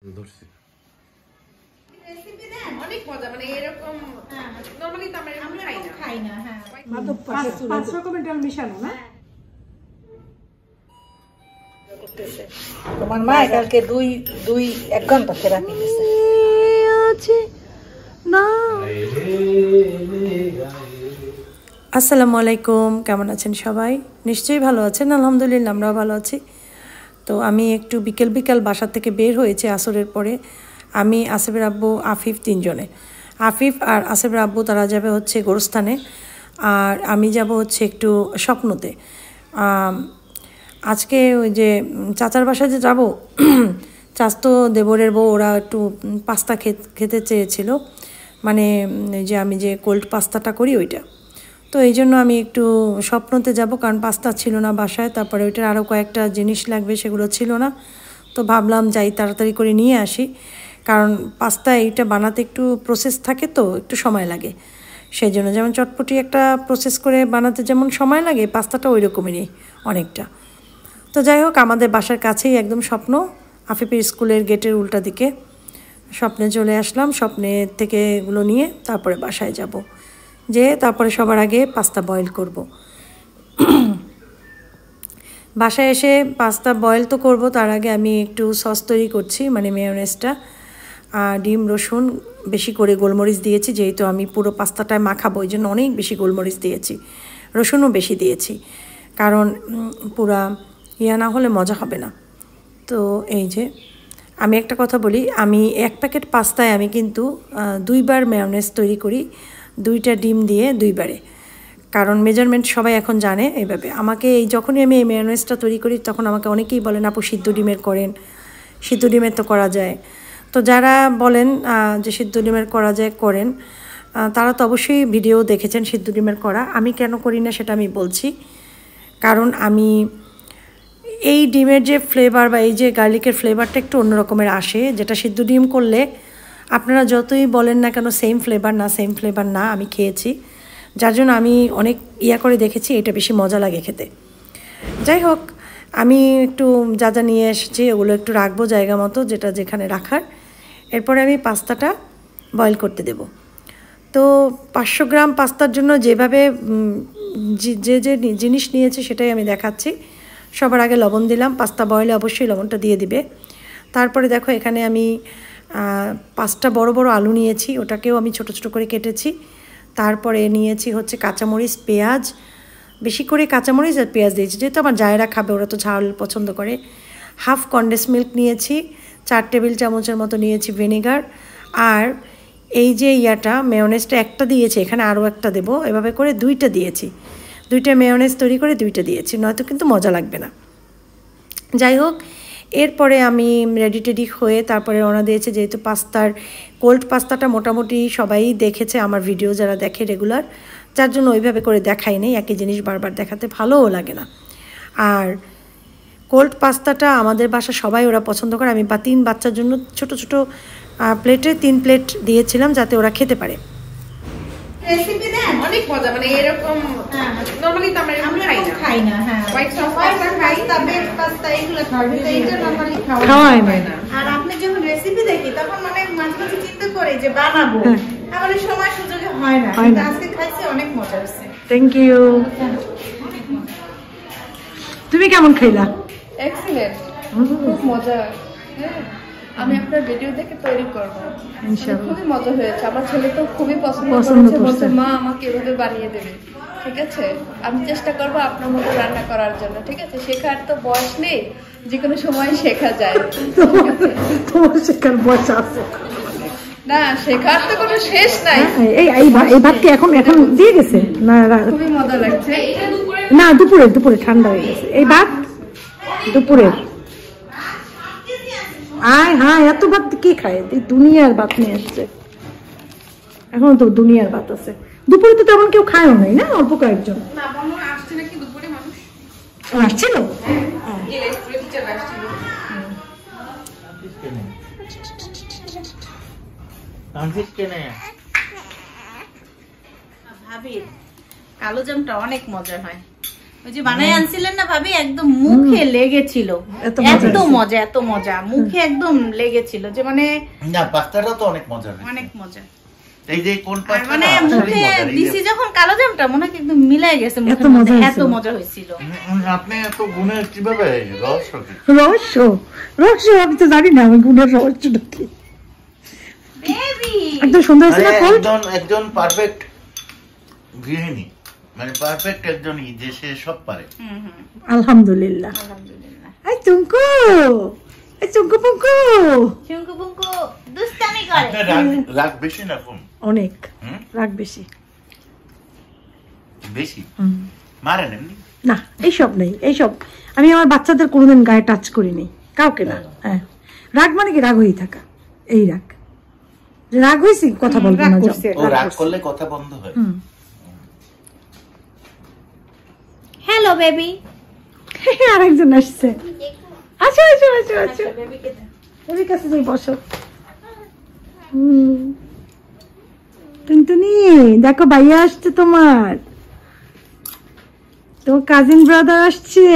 ধরছি রেসিপি দেন অনেক মজা মানে এরকম নরমালি তো আমরা খাই না হ্যাঁ মাত্র 5 রকমের ডাল মিশানো না তোমার মা কালকে দুই 1 ঘন্টা থেরাপি দিয়েছে আছে না। আসসালামু আলাইকুম, কেমন আছেন সবাই? নিশ্চয়ই ভালো আছেন। আলহামদুলিল্লাহ আমরাও ভালো আছি। তো আমি একটু বিকেল বাসা থেকে বের হয়েছি আসরের পরে। আমি আসিফের আব্বু আফিফ 3 জনে, আফিফ আর আসিফের আব্বু তারা যাবে হচ্ছে গোরস্থানে, আর আমি যাব হচ্ছে একটু স্বপ্নতে। আজকে ওই যে চাচার বাসায় যে যাবো, চাচতো দেবরের বউ ওরা একটু পাস্তা খেতে চেয়েছিল, মানে যে আমি যে কোল্ড পাস্তাটা করি ওইটা। তো এই জন্য আমি একটু স্বপ্নতে যাব, কারণ পাস্তা ছিল না বাসায়, তারপরে ওইটার আরও কয়েকটা জিনিস লাগবে সেগুলো ছিল না। তো ভাবলাম যাই তাড়াতাড়ি করে নিয়ে আসি, কারণ পাস্তা এইটা বানাতে একটু প্রসেস থাকে, তো একটু সময় লাগে। সেই জন্য যেমন চটপটি একটা প্রসেস করে বানাতে যেমন সময় লাগে, পাস্তাটা ওই রকমেরই অনেকটা। তো যাই হোক, আমাদের বাসার কাছেই একদম স্বপ্ন, আফিফের স্কুলের গেটের উল্টা দিকে। স্বপ্নে চলে আসলাম, স্বপ্নে থেকে এগুলো নিয়ে তারপরে বাসায় যাব, যে তারপরে সবার আগে পাস্তা বয়েল করব। বাসায় এসে পাস্তা বয়েল তো করব, তার আগে আমি একটু সস তৈরি করছি, মানে মেয়োনেজটা। ডিম, রসুন, বেশি করে গোলমরিচ দিয়েছি, যেহেতু আমি পুরো পাস্তাটায় মাখাবো ওই জন্য অনেক বেশি গোলমরিচ দিয়েছি, রসুনও বেশি দিয়েছি, কারণ পুরা না হলে মজা হবে না। তো এই যে আমি একটা কথা বলি, আমি 1 প্যাকেট পাস্তায় আমি কিন্তু 2 বার মেয়োনেজ তৈরি করি, 2টা ডিম দিয়ে 2 বারে, কারণ মেজারমেন্ট সবাই এখন জানে এইভাবে। আমাকে যখনই আমি এই মেয়োনেজটা তৈরি করি তখন আমাকে অনেকেই বলেন আপু সিদ্ধ ডিমের করেন, সিদ্ধ ডিমের তো করা যায়। তো যারা বলেন যে সিদ্ধ ডিমের করা যায় করেন, তারা তো অবশ্যই ভিডিও দেখেছেন সিদ্ধ ডিমের করা। আমি কেন করি না সেটা আমি বলছি, কারণ আমি এই ডিমের যে ফ্লেভার বা এই যে গার্লিকের ফ্লেভারটা একটু অন্যরকমের আসে, যেটা সিদ্ধ ডিম করলে আপনারা যতই বলেন না কেন সেম ফ্লেভার না, আমি খেয়েছি, যার জন্য আমি অনেক করে দেখেছি এটা বেশি মজা লাগে খেতে। যাই হোক, আমি একটু যা নিয়ে এসেছি ওগুলো একটু রাখবো জায়গা মতো, যেটা যেখানে রাখার। এরপরে আমি পাস্তাটা বয়েল করতে দেব। তো 500 গ্রাম পাস্তার জন্য যেভাবে যে জিনিস নিয়েছি সেটাই আমি দেখাচ্ছি। সবার আগে লবণ দিলাম, পাস্তা বয়েলে অবশ্যই লবণটা দিয়ে দিবে। তারপরে দেখো এখানে আমি 5টা বড় বড় আলু নিয়েছি, ওটাকেও আমি ছোট ছোট করে কেটেছি। তারপরে নিয়েছি হচ্ছে কাঁচামরিচ, পেঁয়াজ, বেশি করে কাঁচামরিচ আর পেঁয়াজ দিয়েছি, যেহেতু আমার জায়রা খাবে, ওরা তো ঝাল পছন্দ করে। হাফ কনডেন্স মিল্ক নিয়েছি, 4 টেবিল চামচের মতো নিয়েছি ভিনেগার, আর এই যে মেয়োনেজটা একটা দিয়েছি, এখানে আরও একটা দেবো, এভাবে করে 2টা দিয়েছি, 2টা মেয়োনেজ তৈরি করে 2টা দিয়েছি, নয়তো কিন্তু মজা লাগবে না। যাই হোক, এরপরে আমি রেডি হয়ে তারপরে রওনা দিয়েছি, যেহেতু কোল্ড পাস্তাটা মোটামুটি সবাই দেখেছে আমার ভিডিও, যারা দেখে রেগুলার, যার জন্য ওইভাবে করে দেখাই নেই, একই জিনিস বারবার দেখাতে ভালোও লাগে না। আর কোল্ড পাস্তাটা আমাদের বাসা সবাই ওরা পছন্দ করে। আমি 3 বাচ্চার জন্য ছোট ছোট প্লেটে 3 প্লেট দিয়েছিলাম, যাতে ওরা খেতে পারে। রেসিপি দেন অনেক মজা মানে এরকম নরমালি তো আমরা খাই না হ্যাঁ হোয়াইট সস পাস্তা খাই, বেক পাস্তা এগুলো খাই, কিন্তু এইটা নরমালি খাওয়া হয় না। আর আপনি যখন রেসিপি দেখি তখন অনেক মাঝে চিন্তা করি যে বানাবো, আমাদের সময় সুযোগ হয় না, কিন্তু আজকে খাইছি অনেক মজা হয়েছে। Thank you. তুমি কেমন খাইলা? এক্সিলেন্ট, খুব মজা। আমি আপনার ভিডিও দেখে তৈরি করব ইনশাআল্লাহ। খুবই মজা হয়েছে, আমার ছেলে তো খুবই পছন্দ করেছে, বলছে মা আমাকে এভাবে বানিয়ে দেবে। ঠিক আছে, আমি চেষ্টা করব আপনার মতো রান্না করার জন্য। ঠিক আছে, শেখার তো বয়স নেই, যে কোনো সময় শেখা যায়। তোমার শেখার বয়স আছে না, শেখার তো কোনো শেষ নাই। এই ভাত কি এখন দিয়ে গেছে না? খুবই মজা লাগছে। না, দুপুরে ঠান্ডা হয়ে গেছে এই ভাত, দুপুরের। হ্যাঁ, এত ভাত কি খায়? দুনিয়ার ভাত নিয়ে আসছে, এখন তো দুনিয়ার ভাত আছে। দুপুরে তো তেমন কেউ খায়ও নাই না, অল্প কয়েকজন আসছিল। ভাবি কালো জামটা অনেক মজার হয়, ওই যে বানাই আনছিলেন না ভাবি, একদম মুখে লেগেছিল, এত মজা মুখে একদম লেগেছিল যে মানে না পাস্তাটা তো অনেক মজা, অনেক মজা। এই যে কোন পাস্তা মানে মুখে দিছি যখন কালো জামটা মনে হয় একদম মিলাই গেছে, মুখে এত মজা হয়েছিল। আপনি এত গুণে কিভাবে রহস্য আমি তো জানি না, আমি গুণের রহস্যটা কি। বেবি একদম সুন্দর ছিল, একজন পারফেক্ট গৃহিণী, মানে পারফেক্ট একজন যে সে সব পারে। আলহামদুলিল্লাহ। এই চুঙ্কু, এই চুঙ্কু পুঙ্কু দুষ্টামি করে। রাগ বেশি না কম? অনেক রাগ বেশি। মারেন এমনি না, এইসব নেই, এইসব আমি আমার বাচ্চাদের কোনোদিন গায়ে টাচ করিনি, কাউকে না। হ্যাঁ, রাগ মানে কি রাগ হয়ে থাকা, এই রাগ, রাগ হয়েছি কথা বলবো না, রাগ করলে কথা বন্ধ হয়। হ্যালো বেবি, আরেকজন আসছে, আচ্ছা আচ্ছা আচ্ছা আচ্ছা, বেবি কাছে যাই, বসো। টুনটুনি দেখো ভাইয়া আসছে, তোমার কাজিন ব্রাদার আসছে।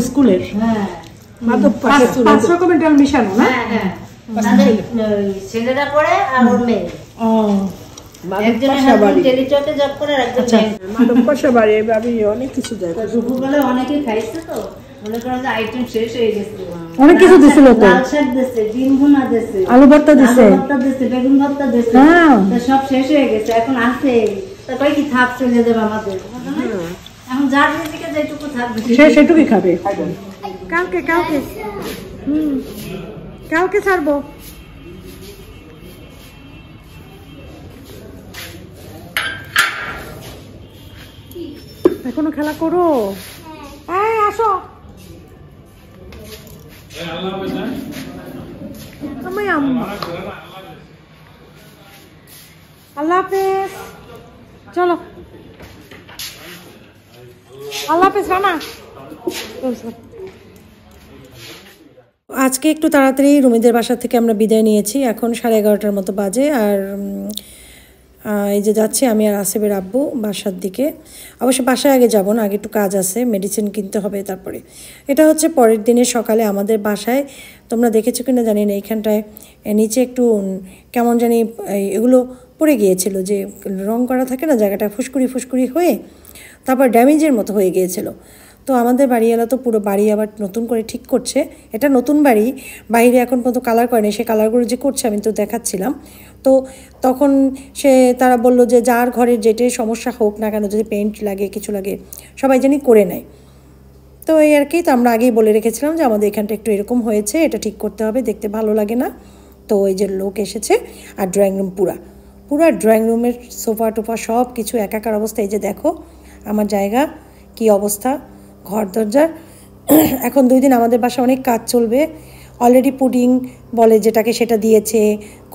স্কুলের 5 রকমের ডাল মিশানো না? ছেলেরা পড়ে আর ওর মেয়ে। অনেক কিছু দেয়, দুপুরবেলা অনেকে খাইছে তো, মনে করেন যে আইটেম শেষ হয়ে গেছে, অনেক কিছু দিছিল তো, লাল শাক দিছে, ডিম ভুনা দিছে, আলু ভর্তা দিছে, বেগুন ভর্তা দিছে, সব শেষ হয়ে গেছে, এখন আছে তারপরে কি থাপ চলে যাবে আমাদের, এখন যার দিকে যেটুকু থাকবে সেটুকুই খাবে। কালকে কালকে কালকে ছাড়বো। এখনো খেলা করো? হ্যাঁ আসো, আল্লাহ হাফেজ, চলো আল্লাহ হাফেজ রানা। আজকে একটু তাড়াতাড়ি রুমিদের বাসা থেকে আমরা বিদায় নিয়েছি, এখন 11:30টার মতো বাজে। আর এই যে যাচ্ছি আমি আর আসিফের আব্বু বাসার দিকে। অবশ্য বাসায় আগে যাব না, আগে একটু কাজ আছে, মেডিসিন কিনতে হবে। তারপরে এটা হচ্ছে পরের দিনের সকালে আমাদের বাসায়, তোমরা দেখেছো কিনা জানি না, এইখানটায় নিচে একটু কেমন জানি এগুলো পড়ে গিয়েছিল, যে রং করা থাকে না, জায়গাটা ফুসকুড়ি ফুসকুড়ি হয়ে তারপর ড্যামেজের মতো হয়ে গিয়েছিল। তো আমাদের বাড়িওয়ালা তো পুরো বাড়ি আবার নতুন করে ঠিক করছে। এটা নতুন বাড়ি, বাইরে এখন পর্যন্ত কালার করেনি, সে কালারগুলো যে করছে আমি তো দেখাচ্ছিলাম। তো তখন তারা বলল যে যার ঘরের যেটে সমস্যা হোক না কেন, যদি পেইন্ট লাগে কিছু লাগে সবাই জানি করে নেয়। তো এই আর কি, তো আমরা আগেই বলে রেখেছিলাম যে আমাদের এখানটা একটু এরকম হয়েছে, এটা ঠিক করতে হবে, দেখতে ভালো লাগে না। তো এই যে লোক এসেছে, আর ড্রয়িং রুম পুরা ড্রয়িং রুমের সোফা টোফা সব কিছু একাকার অবস্থা। এই যে দেখো আমার জায়গা কি অবস্থা, ঘর দরজার। এখন 2 দিন আমাদের বাসায় অনেক কাজ চলবে। অলরেডি পুডিং বলে যেটাকে, সেটা দিয়েছে,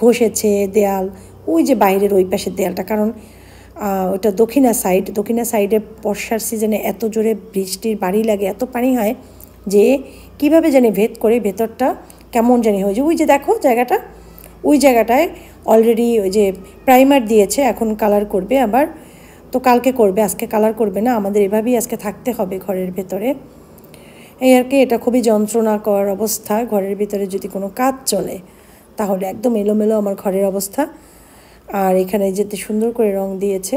ঘষেছে দেয়াল, ওই যে বাইরের ওই পাশের দেয়ালটা, কারণ ওইটা দক্ষিণা সাইডে বর্ষার সিজনে এত জোরে বৃষ্টির বাড়ি লাগে, এত পানি হয় যে কিভাবে জানি ভেদ করে ভেতরটা কেমন জানি হয়েছে। ওই যে দেখো জায়গাটা, ওই জায়গাটায় অলরেডি ওই যে প্রাইমার দিয়েছে, এখন কালার করবে আবার। তো কালকে করবে, আজকে কালার করবে না। আমাদের এভাবেই আজকে থাকতে হবে ঘরের ভেতরে, এই আর কি। এটা খুবই যন্ত্রণাকর অবস্থা, ঘরের ভিতরে যদি কোনো কাজ চলে তাহলে একদম এলোমেলো আমার ঘরের অবস্থা। আর এখানে যেতে সুন্দর করে রং দিয়েছে,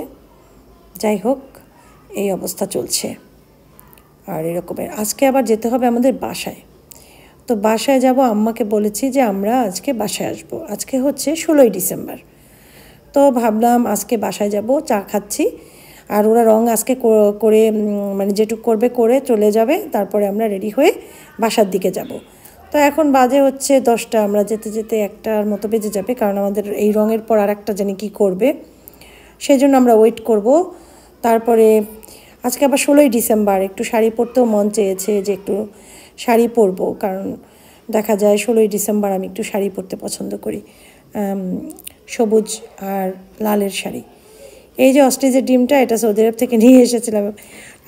যাই হোক এই অবস্থা চলছে। আর এরকমের আজকে আবার যেতে হবে আমাদের বাসায়। তো বাসায় যাব, আম্মাকে বলেছি যে আমরা আজকে বাসায় আসব। আজকে হচ্ছে 16ই ডিসেম্বর। তো ভাবলাম আজকে বাসায় যাব, চা খাচ্ছি, আর ওরা রং আজকে করে মানে যেটুকু করবে করে চলে যাবে, তারপরে আমরা রেডি হয়ে বাসার দিকে যাব। তো এখন বাজে হচ্ছে 10টা, আমরা যেতে যেতে 1টার মতো বেজে যাবে, কারণ আমাদের এই রঙের পর আর একটা জানি কী করবে, সেই জন্য আমরা ওয়েট করব। তারপরে আজকে আবার 16ই ডিসেম্বর, একটু শাড়ি পরতেও মন চেয়েছে যে একটু শাড়ি পরবো, কারণ দেখা যায় 16ই ডিসেম্বর আমি একটু শাড়ি পরতে পছন্দ করি, সবুজ আর লালের শাড়ি। এই যে অস্ট্রিচের ডিমটা, এটা সৌদি আরব থেকে নিয়ে এসেছিলাম।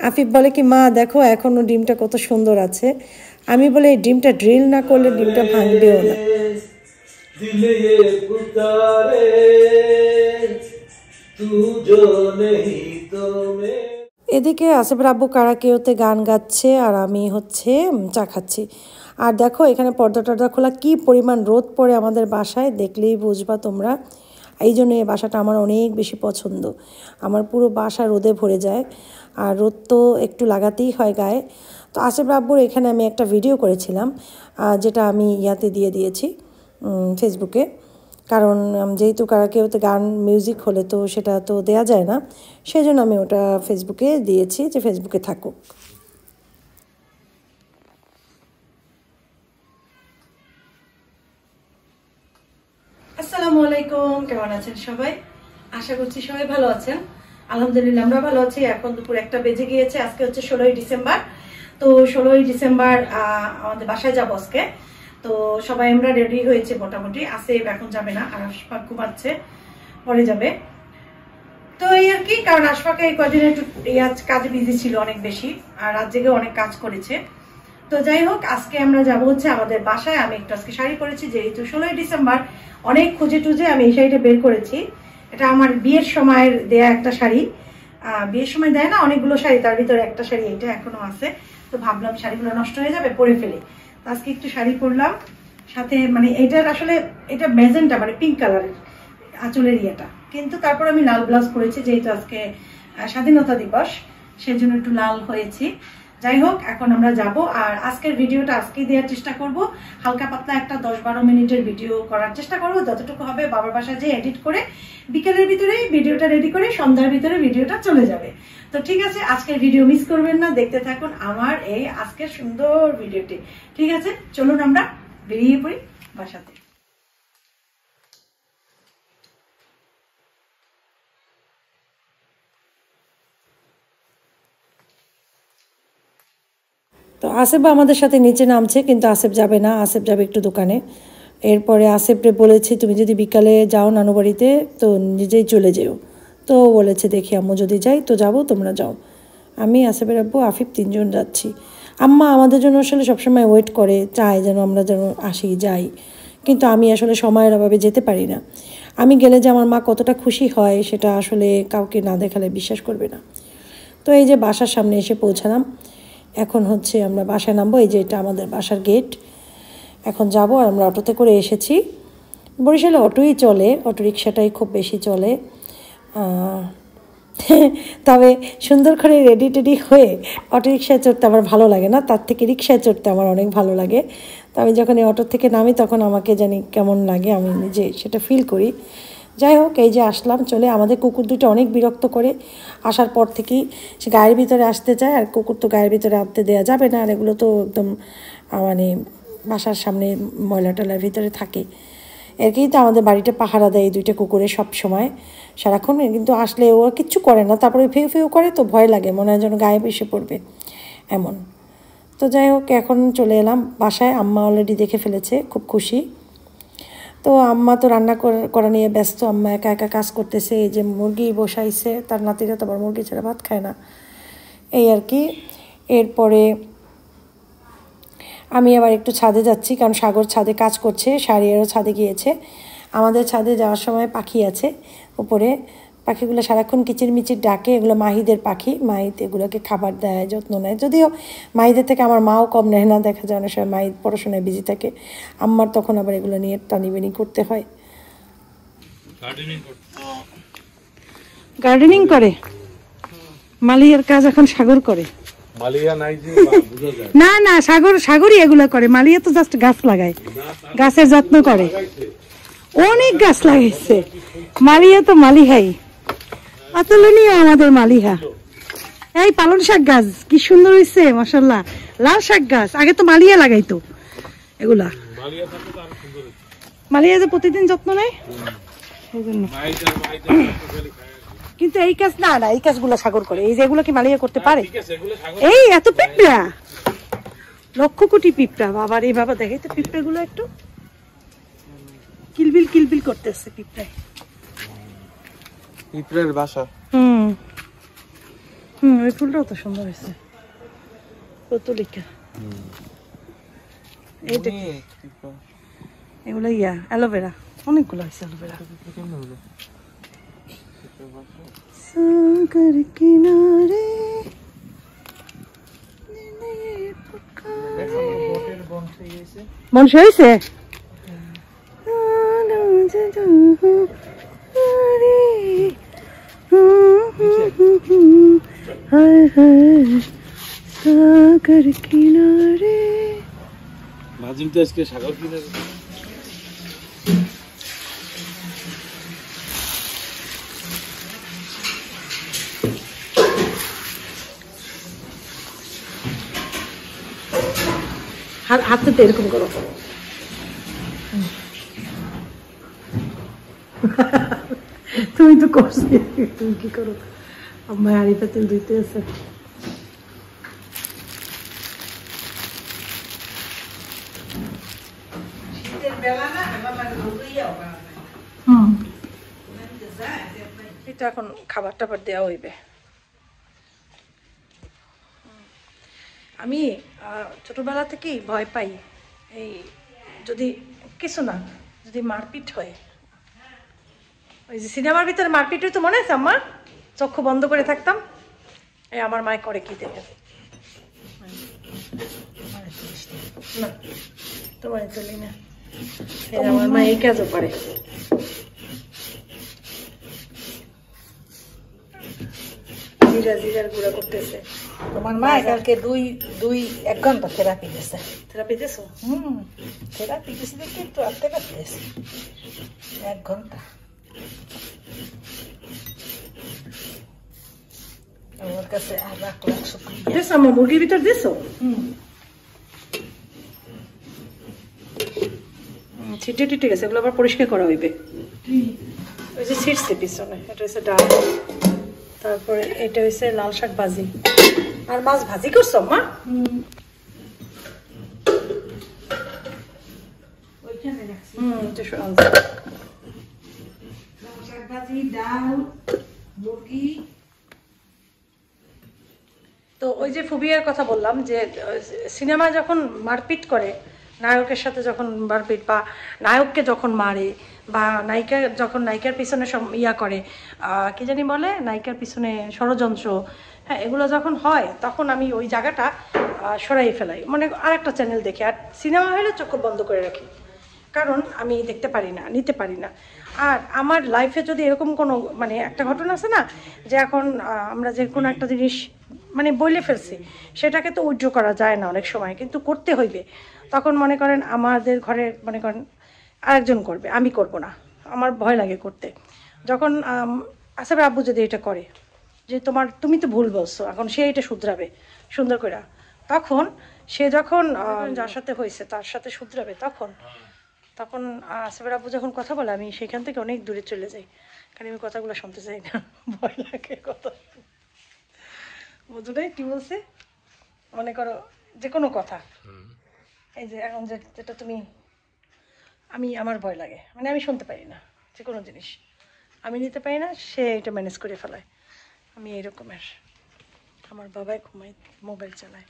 আফিফ বলে কি মা দেখো এখনও ডিমটা কত সুন্দর আছে। আমি বলে এই ডিমটা ড্রিল না করলে ডিমটা ভাঙবেও না। এদিকে আসিফের আব্বু কারাওকেতে গান গাচ্ছে আর আমি হচ্ছে চা খাচ্ছি। আর দেখো এখানে পর্দা টর্দা খোলা, কি পরিমাণ রোদ পড়ে আমাদের বাসায়, দেখলেই বুঝবা তোমরা। এই জন্য এই বাসাটা আমার অনেক বেশি পছন্দ। আমার পুরো বাসা রোদে ভরে যায়, আর রোদ তো একটু লাগাতেই হয় গায়ে। তো আসিফ আব্বুর এখানে আমি একটা ভিডিও করেছিলাম, যেটা আমি ইয়াতে দিয়ে দিয়েছি ফেসবুকে, কারণ যেহেতু কারাওকেতে গান মিউজিক হলে তো সেটা তো দেয়া যায় না, সেই জন্য আমি ওটা ফেসবুকে দিয়েছি যে ফেসবুকে থাকুক। আসসালামু আলাইকুম, কেমন আছেন সবাই? আশা করছি সবাই ভালো আছেন। আলহামদুলিল্লাহ আমরা ভালো আছি। এখন দুপুর 1টা বেজে গিয়েছে। আজকে হচ্ছে 16ই ডিসেম্বর। তো 16ই ডিসেম্বর আমাদের বাসায় যাবো আজকে। তো সবাই আমরা রেডি হয়েছে মোটামুটি। আসিফ এখন যাবে না, আর আশফাক ঘুমাচ্ছে, পরে যাবে। তো এই আর কি, কারণ আশফাক এই কদিনে একটু কাজে বিজি ছিল অনেক বেশি, আর রাত জেগে অনেক কাজ করেছে। তো যাই হোক, আজকে আমরা যাবো হচ্ছে আমাদের বাসায়। আমি একটু আজকে শাড়ি পরেছি, যেহেতু 16ই ডিসেম্বর। অনেক খুঁজে টুজে আমি এই শাড়িটা বের করেছি। এটা আমার বিয়ের সময়ের দেয়া একটা শাড়ি। বিয়ের সময় দেয় না অনেকগুলো শাড়ি, তার ভিতরে একটা শাড়ি এটা এখনো আছে। তো ভাবলাম শাড়িগুলো নষ্ট হয়ে যাবে, পরে ফেলে। আজকে একটু শাড়ি পরলাম, সাথে মানে এটার আসলে এটা মেজেন্টা মানে পিঙ্ক কালারের আঁচলের ইয়েটা, কিন্তু তারপর আমি লাল ব্লাউজ পরেছি, যেহেতু আজকে স্বাধীনতা দিবস, সেজন্য একটু লাল হয়েছি। যাই হোক, এখন আমরা যাব। আর আজকের ভিডিওটা আজকেই দেওয়ার চেষ্টা করব। হালকা পাতলা একটা 10-12 মিনিটের ভিডিও করার চেষ্টা করব, যতটুকু হবে বাবার বাসায় যে এডিট করে বিকেলের ভিতরে ভিডিওটা রেডি করে সন্ধ্যার ভিতরে ভিডিওটা চলে যাবে। তো ঠিক আছে, আজকের ভিডিও মিস করবেন না, দেখতে থাকুন আমার এই আজকের সুন্দর ভিডিওটি। ঠিক আছে, চলুন আমরা বেরিয়ে পড়ি বাসাতে। তো আসিফ আমাদের সাথে নিচে নামছে, কিন্তু আসিফ যাবে না, আসিফ যাবে একটু দোকানে। এরপরে আসিফরে বলেছি তুমি যদি বিকালে যাও নানু বাড়িতে তো নিজেই চলে যেও। তো বলেছে দেখি আম্মু যদি যাই তো যাবো, তোমরা যাও। আমি আসিফের আব্বু আফিফ 3 জন যাচ্ছি। আম্মা আমাদের জন্য আসলে সবসময় ওয়েট করে, চায় যেন আমরা যেন আসি যাই, কিন্তু আমি আসলে সময়ের অভাবে যেতে পারি না। আমি গেলে যে আমার মা কতটা খুশি হয় সেটা আসলে কাউকে না দেখালে বিশ্বাস করবে না। তো এই যে বাসার সামনে এসে পৌঁছালাম। এখন হচ্ছে আমরা বাসায় নামবো। এই যে এটা আমাদের বাসার গেট। এখন যাব। আর আমরা অটোতে করে এসেছি। বরিশালে অটোই চলে, অটো রিক্সাটাই খুব বেশি চলে। তবে সুন্দর করে রেডি টেডি হয়ে অটো রিক্সায় চড়তে আমার ভালো লাগে না, তার থেকে রিক্সায় চড়তে আমার অনেক ভালো লাগে। তো আমি যখন এই অটো থেকে নামি তখন আমাকে জানি কেমন লাগে, আমি নিজে সেটা ফিল করি। যাই হোক, এই যে আসলাম চলে। আমাদের কুকুর দুটো অনেক বিরক্ত করে, আসার পর থেকেই সে গায়ের ভিতরে আসতে চায়, আর কুকুর তো গায়ের ভিতরে আনতে দেওয়া যাবে না, আর এগুলো তো একদম মানে বাসার সামনে ময়লা টয়লার ভিতরে থাকে। এরকেই তো আমাদের বাড়িটা পাহারা দেয় এই দুইটা কুকুরে সব সময় সারাক্ষণ, কিন্তু আসলে ও কিচ্ছু করে না, তারপরে ফেউ ফেউ করে, তো ভয় লাগে, মনে হয় যেন গায়ে এসে পড়বে এমন। তো যাই হোক, এখন চলে এলাম বাসায়। আম্মা অলরেডি দেখে ফেলেছে, খুব খুশি। তো আম্মা তো রান্না করা নিয়ে ব্যস্ত, আম্মা একা একা কাজ করতেছে। এই যে মুরগি বসাইছে, তার নাতিরা তো আবার মুরগি ছাড়া ভাত খায় না, এই আর কি। এরপরে আমি আবার একটু ছাদে যাচ্ছি, কারণ সাগর ছাদে কাজ করছে, শাড়িয়ারও ছাদে গিয়েছে। আমাদের ছাদে যাওয়ার সময় পাখি আছে উপরে, পাখিগুলো সারাক্ষণ কিচিরমিচির ডাকে, এগুলো মাহিদের পাখি। মাহিদ এগুলোকে খাবার দেয়, যত্ন নেয়। যদিও মাহিদের থেকে আমার মাও কম নেয় না, দেখা যায় অনেক সময় মাহিদ পড়াশোনায় বিজি থাকে, আম্মার তখন আবার এগুলো নিয়ে টানিবেনি করতে হয়। গার্ডেনিং করে মালিয়ার কাজ এখন সাগর করে। না না, সাগরই এগুলো করে। মালিয়া তো জাস্ট গাছ লাগায়, গাছের যত্ন করে, অনেক গাছ লাগাইছে মালিয়া। তো মালিহাই অতুলনীয় আমাদের মালিহা। এই পালন শাক গাছ কি সুন্দর হয়েছে মাশাআল্লাহ, লাল শাক গাছ। আগে তো মালিয়া লাগাইতো এগুলা, মালিয়া যে প্রতিদিন যত্ন নেয় সেই জন্য। কিন্তু এই কাজ না, এই কাজগুলো সাগর করে। এই যেগুলো কি মালিয়া করতে পারে? এই এত পিঁপড়া, লক্ষ কোটি পিঁপড়া, বাবার এই বাবা দেখে তো পিঁপড়া গুলো একটু কিলবিল কিলবিল করতেছে পিঁপড়ায়। পিঁপড়ার বাসা। ওই ফুলটাও তো সুন্দর হয়েছে, পতুলিকা। এইটা এগুলো অ্যালোভেরা, অনেকগুলো হয়েছে অ্যালোভেরা। सागर किनारे मन से হইছে सागर किनारे माजिम तो इसके सागर किनारे হাতে তো এরকম করো তুমি তো করছি তুমি কি করো আমার হাড়িতে তেল দিতে আছে এটা এখন খাবার টাবার দেওয়া হইবে আমি ছোটবেলা থেকেই ভয় পাই এই যদি কিছু না যদি মারপিট হয় ওই যে সিনেমার ভিতরে মারপিট হইতো মনে আছে আমার চক্ষু বন্ধ করে থাকতাম এই আমার মায় করে কি দেখে না তোমার চলি না আমার মা এই কাজও পারে জিরার গুঁড়া করতেছে তোমার মা কালকে দুই এক ঘন্টা থেরাপি দিয়েছে থেরাপি দিয়েছো থেরাপি দিয়েছে দেখি একটু আটতে কাটতেছে 1 ঘন্টা আমার কাছে আর লাখ শুক্রিয়া দিয়েছো আমার মুরগির ভিতর দিয়েছো ছিটে টিটে গেছে এগুলো আবার পরিষ্কার করা হইবে ওই যে ছিটছে পিছনে এটা হচ্ছে ডাল তারপরে এটা হচ্ছে লাল শাক ভাজি আর মাছ ভাজি করছো মা তো ওই যে ফুবিয়ার কথা বললাম যে সিনেমা যখন মারপিট করে নায়কের সাথে যখন মারপিট বা নায়ককে যখন মারে বা নায়িকা যখন নায়িকার পিছনে ইয়া করে কি জানি বলে নায়িকার পিছনে ষড়যন্ত্র হ্যাঁ এগুলো যখন হয় তখন আমি ওই জায়গাটা সরাই ফেলাই মানে আরেকটা চ্যানেল দেখি আর সিনেমা হলে চোখ বন্ধ করে রাখি কারণ আমি দেখতে পারি না নিতে পারি না আর আমার লাইফে যদি এরকম কোনো মানে একটা ঘটনা আছে না যে এখন আমরা যে কোনো একটা জিনিস মানে বলে ফেলছি সেটাকে তো উইথড্র করা যায় না অনেক সময় কিন্তু করতে হইবে তখন মনে করেন আমাদের ঘরে মনে করেন আরেকজন করবে আমি করব না আমার ভয় লাগে করতে যখন আসলে আব্বু যদি এটা করে যে তুমি তো ভুল বলছো এখন সে এটা শুধরাবে সুন্দর করে তখন সে যখন যার সাথে হয়েছে তার সাথে শুধরাবে তখন আসলে আব্বু যখন কথা বলে আমি সেখান থেকে অনেক দূরে চলে যাই কারণ আমি কথাগুলো শুনতে চাই না ভয় লাগে কথা বুঝো নাই কি বলছে মনে করো যে কোনো কথা এই যে এখন যেটা তুমি আমার ভয় লাগে মানে আমি শুনতে পারি না যে কোনো জিনিস আমি নিতে পারি না সে এটা ম্যানেজ করে ফেলায় আমি এইরকমের আমার বাবাই ঘুমাই মোবাইল চালায়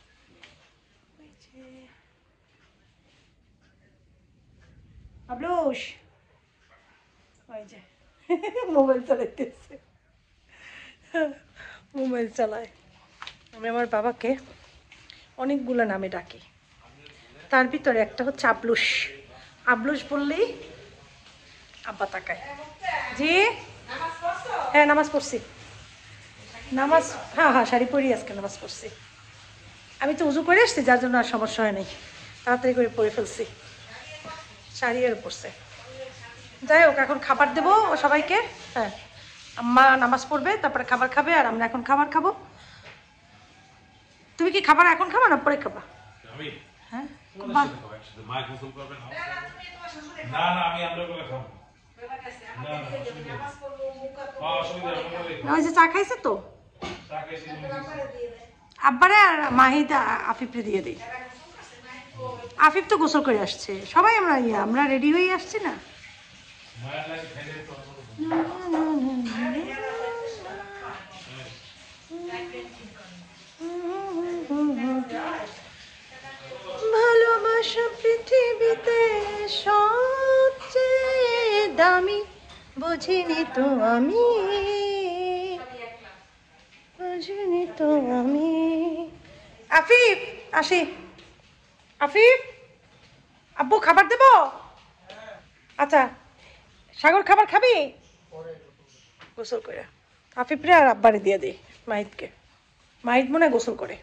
আবলুস ওই যে মোবাইল চালাইতেছে মোবাইল চালায় আমি আমার বাবাকে অনেকগুলো নামে ডাকি তার ভিতরে একটা হচ্ছে আবলুস আবলুস বললেই আব্বা তাকায় জি হ্যাঁ নামাজ পড়ছি নামাজ হ্যাঁ শাড়ি পরি আজকে নামাজ পড়ছি আমি তো উজু করে আসছি যার জন্য আর সমস্যা হয় নাই তাড়াতাড়ি করে পরে ফেলছি শাড়ি আর পড়ছে যাই হোক এখন খাবার দেবো সবাইকে হ্যাঁ আম্মা নামাজ পড়বে তারপরে খাবার খাবে আর আমরা এখন খাবার খাবো তুমি কি খাবার এখন খাবা না পরে খাবা হ্যাঁ ওই যে চা খাইছে তো আব্বারে আর মাহিদা আফিফরে দিয়ে দিই আফিফ তো গোসল করে আসছে সবাই আমরা রেডি হয়ে আসছি না ভালোবাসা পৃথিবীতে সবচেয়ে দামি বুঝিনি তো আমি তো আমি আফিফ আসি আফিফ আব্বু খাবার দেব আচ্ছা সাগর খাবার খাবি গোসল করে আফিফরে আর আব্বারে দিয়ে দিই মাহিদকে মাহিদ মনে গোসল করে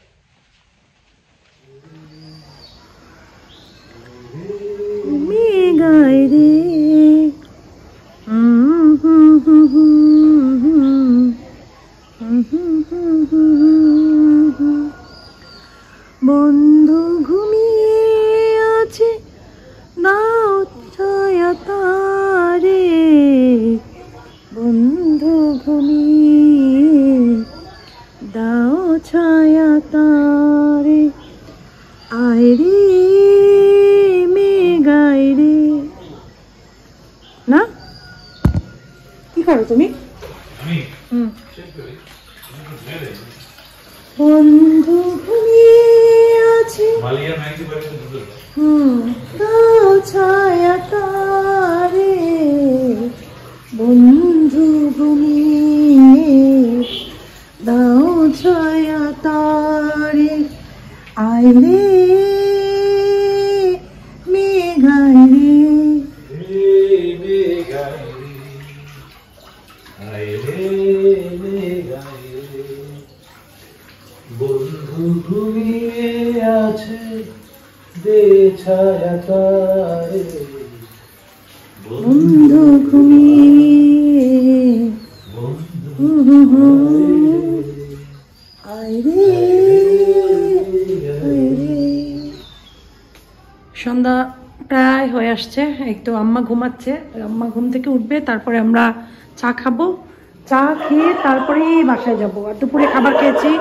গায় রে বন্ধু ঘুমিয়ে আছে নাও ছায়া তারে বন্ধু ঘুমিয়ে দাও ছায়া তারে আয় রে মেঘায় রে না কি করো তুমি বন্ধু ঘুমিয়ে আছে দাও ছায়া তারে বন্ধু ঘুমিয়ে দাও ছায়া তারে আয় রে মেঘায় রে বন্ধু ঘুমিয়ে আছে দে ছায়া তারে বন্ধু ঘুমিয়ে আয় রে সন্ধ্যা প্রায় হয়ে আসছে একটু আম্মা ঘুমাচ্ছে আম্মা ঘুম থেকে উঠবে তারপরে আমরা চা খাবো চা খেয়ে তারপরেই বাসায় যাবো আর দুপুরে খাবার খেয়েছি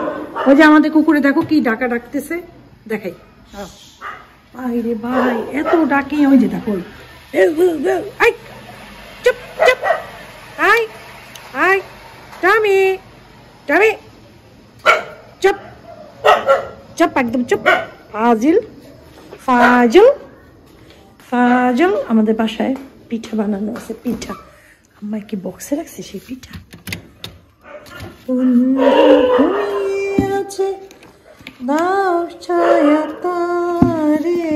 ওই যে আমাদের কুকুরে দেখো কি ডাকা ডাকতেছে দেখাই ভাই রে ভাই এত ডাকে ওই যে দেখো আই চুপ চুপ আই আই টামি টামি চুপ চুপ একদম চুপ ফাজিল ফাজল ফাজল আমাদের বাসায় পিঠা বানানো আছে পিঠা আম্মা কি বক্সে রাখছে সেই পিঠা ঘুমিয়ে আছে দাও ছায়া তারে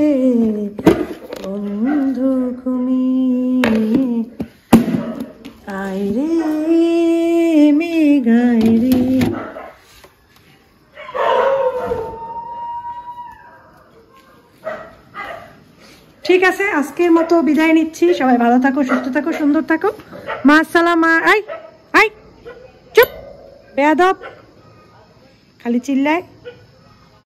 বন্ধু ঘুমিয়ে আয় রে মেঘায় রে ঠিক আছে আজকের মতো বিদায় নিচ্ছি সবাই ভালো থাকো সুস্থ থাকো সুন্দর থাকো মা আসসালাম আই আই চুপ বেয়াদব খালি চিল্লায়